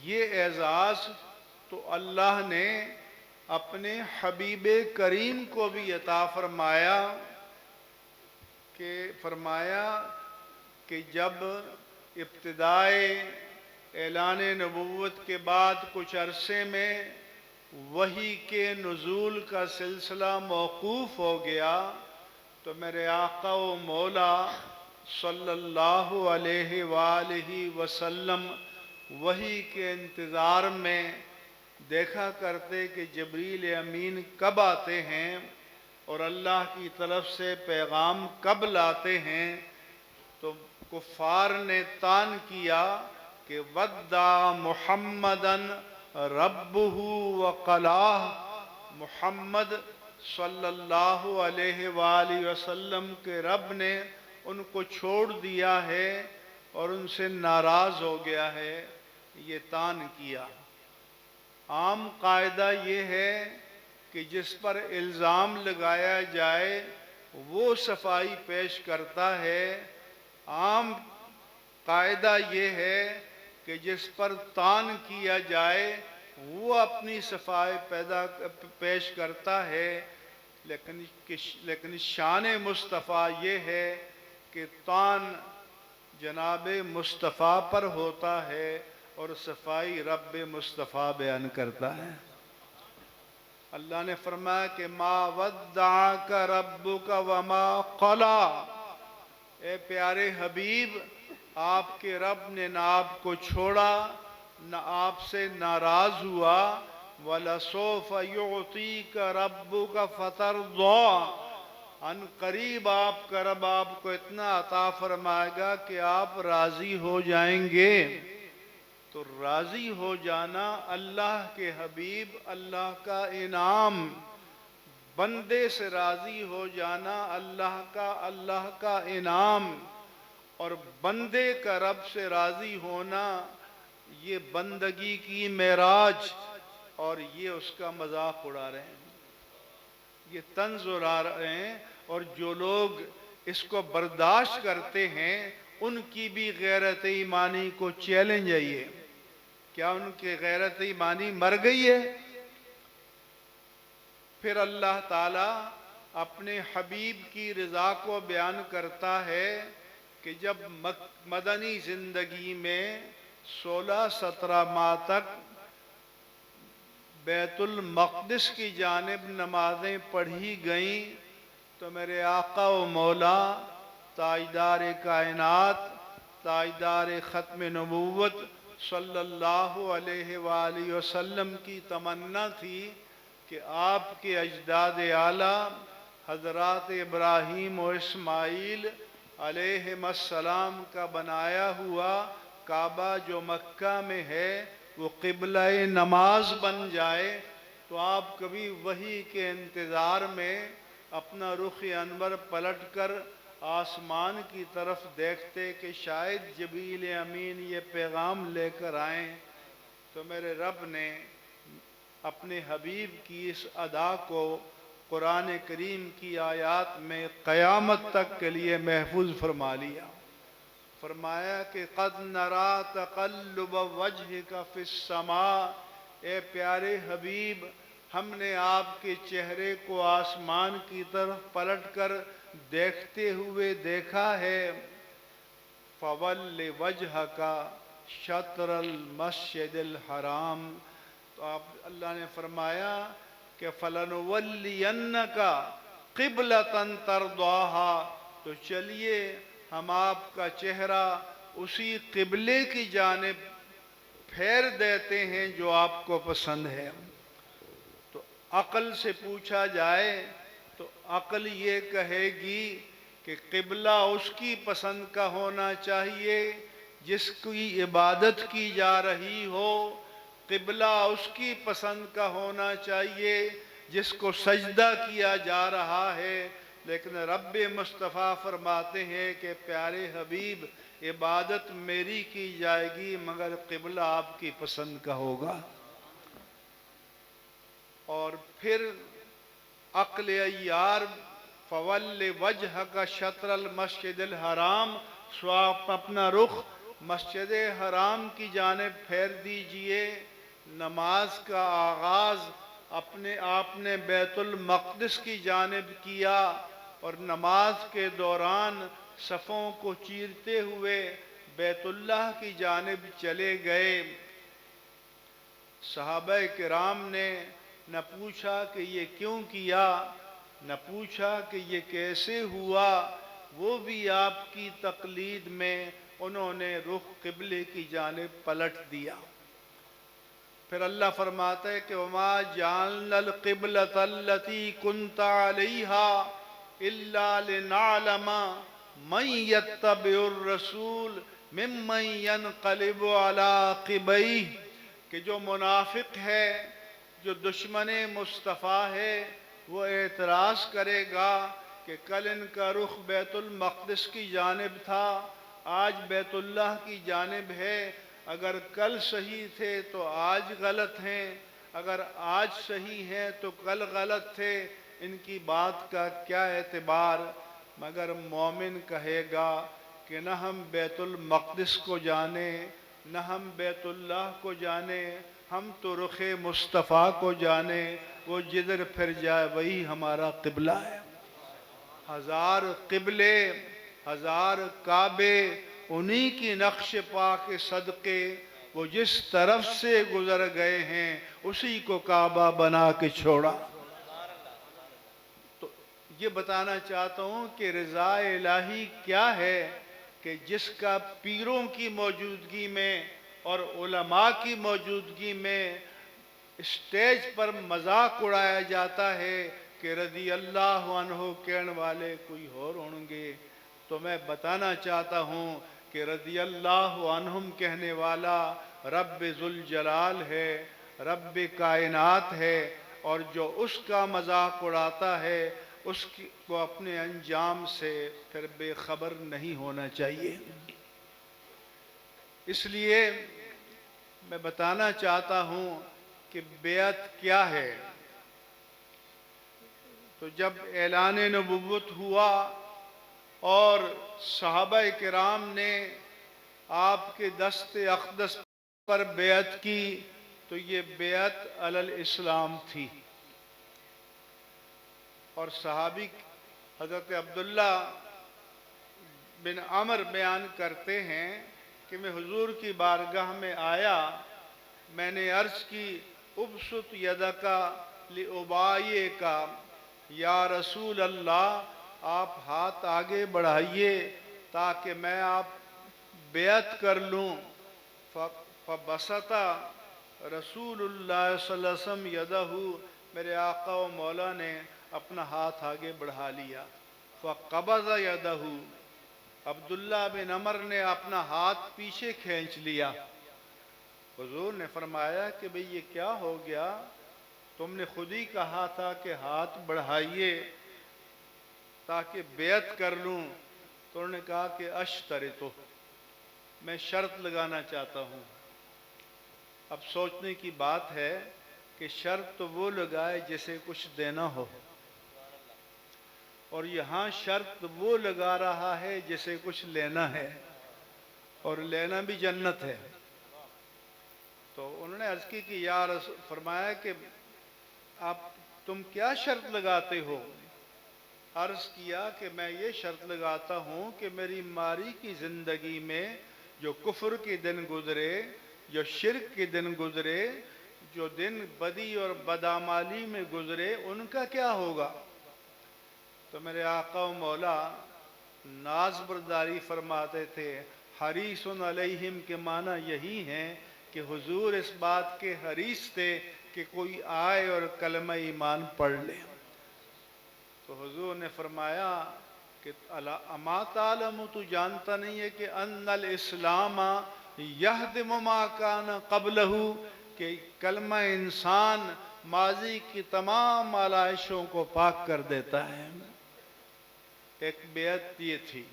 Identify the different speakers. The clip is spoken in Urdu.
Speaker 1: یہ اعزاز تو اللہ نے اپنے حبیب کریم کو بھی عطا فرمایا کہ جب ابتدائے اعلان نبوت کے بعد کچھ عرصے میں وحی کے نزول کا سلسلہ موقوف ہو گیا تو میرے آقا و مولا صلی اللہ علیہ وآلہ وسلم وحی کے انتظار میں دیکھا کرتے کہ جبریل امین کب آتے ہیں اور اللہ کی طرف سے پیغام کب لاتے ہیں۔ تو کفار نے طعن کیا کہ ودع محمدن ربہ وقلاہ، محمد صلی اللہ علیہ وآلہ وسلم کے رب نے ان کو چھوڑ دیا ہے اور ان سے ناراض ہو گیا ہے، یہ طعن کیا۔ عام قاعدہ یہ ہے کہ جس پر الزام لگایا جائے وہ صفائی پیش کرتا ہے۔ عام قاعدہ یہ ہے کہ جس پر طعن کیا جائے وہ اپنی صفائی پیش کرتا ہے، لیکن شان مصطفیٰ یہ ہے کہ طعن جناب مصطفیٰ پر ہوتا ہے اور صفائی رب مصطفیٰ بیان کرتا ہے۔ اللہ نے فرمایا کہ ما ودعک ربک وما قلی، اے پیارے حبیب آپ کے رب نے نہ آپ کو چھوڑا نہ آپ سے ناراض ہوا۔ وَلَسَوْفَ يُعْطِيكَ رَبُّكَ فَتَرْضَىٰ، ان قریب آپ کا رب آپ کو اتنا عطا فرمائے گا کہ آپ راضی ہو جائیں گے۔ تو راضی ہو جانا اللہ کے حبیب اللہ کا انعام، بندے سے راضی ہو جانا اللہ کا انعام، اور بندے کا رب سے راضی ہونا یہ بندگی کی معراج، اور یہ اس کا مذاق اڑا رہے ہیں، یہ طنز اڑا رہے ہیں، اور جو لوگ اس کو برداشت کرتے ہیں ان کی بھی غیرت ایمانی کو چیلنج ہے یہ۔ کیا ان کی غیرت ایمانی مر گئی ہے؟ پھر اللہ تعالیٰ اپنے حبیب کی رضا کو بیان کرتا ہے کہ جب مدنی زندگی میں 16-17 ماہ تک بیت المقدس کی جانب نمازیں پڑھی گئیں تو میرے آقا و مولا تاجدار کائنات، تاجدار ختم نبوت صلی اللہ علیہ وآلہ وسلم کی تمنا تھی کہ آپ کے اجداد اعلیٰ حضرات ابراہیم و اسماعیل علیہ السلام کا بنایا ہوا کعبہ جو مکہ میں ہے وہ قبلہ نماز بن جائے، تو آپ کبھی وحی کے انتظار میں اپنا رخ انور پلٹ کر آسمان کی طرف دیکھتے کہ شاید جبریل امین یہ پیغام لے کر آئیں۔ تو میرے رب نے اپنے حبیب کی اس ادا کو قرآن کریم کی آیات میں قیامت تک کے لیے محفوظ فرما لیا۔ فرمایا کہ قد نرا تقلب وجہک فی السماء، اے پیارے حبیب ہم نے آپ کے چہرے کو آسمان کی طرف پلٹ کر دیکھتے ہوئے دیکھا ہے۔ فَوَلِّ وَجْهَكَ شَطْرَ الْمَسْجِدِ الْحَرَامِ، تو اللہ نے فرمایا کہ فَلَنُوَلِّيَنَّكَ قِبْلَةً تَرْضَاهَا، تو چلیے ہم آپ کا چہرہ اسی قبلے کی جانب پھیر دیتے ہیں جو آپ کو پسند ہے۔ تو عقل سے پوچھا جائے تو عقل یہ کہے گی کہ قبلہ اس کی پسند کا ہونا چاہیے جس کی عبادت کی جا رہی ہو، قبلہ اس کی پسند کا ہونا چاہیے جس کو سجدہ کیا جا رہا ہے، لیکن رب مصطفیٰ فرماتے ہیں کہ پیارے حبیب عبادت میری کی جائے گی مگر قبلہ آپ کی پسند کا ہوگا۔ اور پھر عقل عیار فَوَلِّ وَجْهَكَ شَطْرَ الْمَسْجِدِ الْحَرَامِ، سو آپ اپنا رخ مسجد حرام کی جانب پھیر دیجئے۔ نماز کا آغاز اپنے آپ نے بیت المقدس کی جانب کیا اور نماز کے دوران صفوں کو چیرتے ہوئے بیت اللہ کی جانب چلے گئے۔ صحابہ کرام نے نہ پوچھا کہ یہ کیوں کیا، نہ پوچھا کہ یہ کیسے ہوا، وہ بھی آپ کی تقلید میں انہوں نے رخ قبلے کی جانب پلٹ دیا۔ پھر اللہ فرماتا ہے کہ وَمَا جَعَلْنَا الْقِبْلَةَ الَّتِي كُنْتَ عَلَيْهَا إِلَّا لِنَعْلَمَ مَنْ يَتَّبِعُ الرَّسُولَ مِمَّنْ يَنْقَلِبُ عَلَىٰ عَقِبَيْهِ، کہ جو منافق ہے، جو دشمن مصطفیٰ ہے، وہ اعتراض کرے گا کہ کل ان کا رخ بیت المقدس کی جانب تھا، آج بیت اللہ کی جانب ہے، اگر کل صحیح تھے تو آج غلط ہیں، اگر آج صحیح ہیں تو کل غلط تھے، ان کی بات کا کیا اعتبار؟ مگر مومن کہے گا کہ نہ ہم بیت المقدس کو جانیں، نہ ہم بیت اللہ کو جانیں، ہم تو رخ مصطفیٰ کو جانیں، وہ جدھر پھر جائے وہی ہمارا قبلہ ہے۔ ہزار قبلے، ہزار کعبے، انہی کی نقش پا کے صدقے، وہ جس طرف سے گزر گئے ہیں اسی کو کعبہ بنا کے چھوڑا۔ تو یہ بتانا چاہتا ہوں کہ رضا الہی کیا ہے کہ جس کا پیروں کی موجودگی میں اور علماء کی موجودگی میں اسٹیج پر مذاق اڑایا جاتا ہے کہ رضی اللہ عنہ کہنے والے کوئی اور ہوں گے، تو میں بتانا چاہتا ہوں کہ رضی اللہ عنہم کہنے والا رب ذوالجلال ہے، رب کائنات ہے، اور جو اس کا مذاق اڑاتا ہے اس کو اپنے انجام سے پھر بے خبر نہیں ہونا چاہیے۔ اس لیے میں بتانا چاہتا ہوں کہ بیعت کیا ہے۔ تو جب اعلان نبوت ہوا اور صحابہ کرام نے آپ کے دست اقدس پر بیعت کی تو یہ بیعت علی الاسلام تھی، اور صحابی حضرت عبداللہ بن عمر بیان کرتے ہیں کہ میں حضور کی بارگاہ میں آیا، میں نے عرض کی ابسط یدک لأبایعک، یا رسول اللہ آپ ہاتھ آگے بڑھائیے تاکہ میں آپ بیعت کر لوں۔ فبسط رسول اللہ صلی اللہ علیہ وسلم یدہ، میرے آقا و مولا نے اپنا ہاتھ آگے بڑھا لیا۔ فقبض یدہ، عبداللہ بن عمر نے اپنا ہاتھ پیچھے کھینچ لیا۔ حضور نے فرمایا کہ بھئی یہ کیا ہو گیا، تم نے خود ہی کہا تھا کہ ہاتھ بڑھائیے تاکہ بیعت کر لوں۔ تو انہوں نے کہا کہ اشترطو، میں شرط لگانا چاہتا ہوں۔ اب سوچنے کی بات ہے کہ شرط تو وہ لگائے جسے کچھ دینا ہو، اور یہاں شرط وہ لگا رہا ہے جسے کچھ لینا ہے، اور لینا بھی جنت ہے۔ تو انہوں نے عرض کی کہ یا رسول، فرمایا کہ تم کیا شرط لگاتے ہو؟ عرض کیا کہ میں یہ شرط لگاتا ہوں کہ میری ماری کی زندگی میں جو کفر کے دن گزرے، جو شرک کے دن گزرے، جو دن بدی اور بدعمالی میں گزرے، ان کا کیا ہوگا؟ تو میرے آقا و مولا ناز برداری فرماتے تھے، حریص علیہم کے معنی یہی ہیں کہ حضور اس بات کے حریص تھے کہ کوئی آئے اور کلمہ ایمان پڑھ لے۔ تو حضور نے فرمایا کہ اما تعلم، تو جانتا نہیں ہے کہ ان الاسلام یہدم ما کان قبلہ، کہ کلمہ انسان ماضی کی تمام علائشوں کو پاک کر دیتا ہے۔ ایک بیعت یہ تھی۔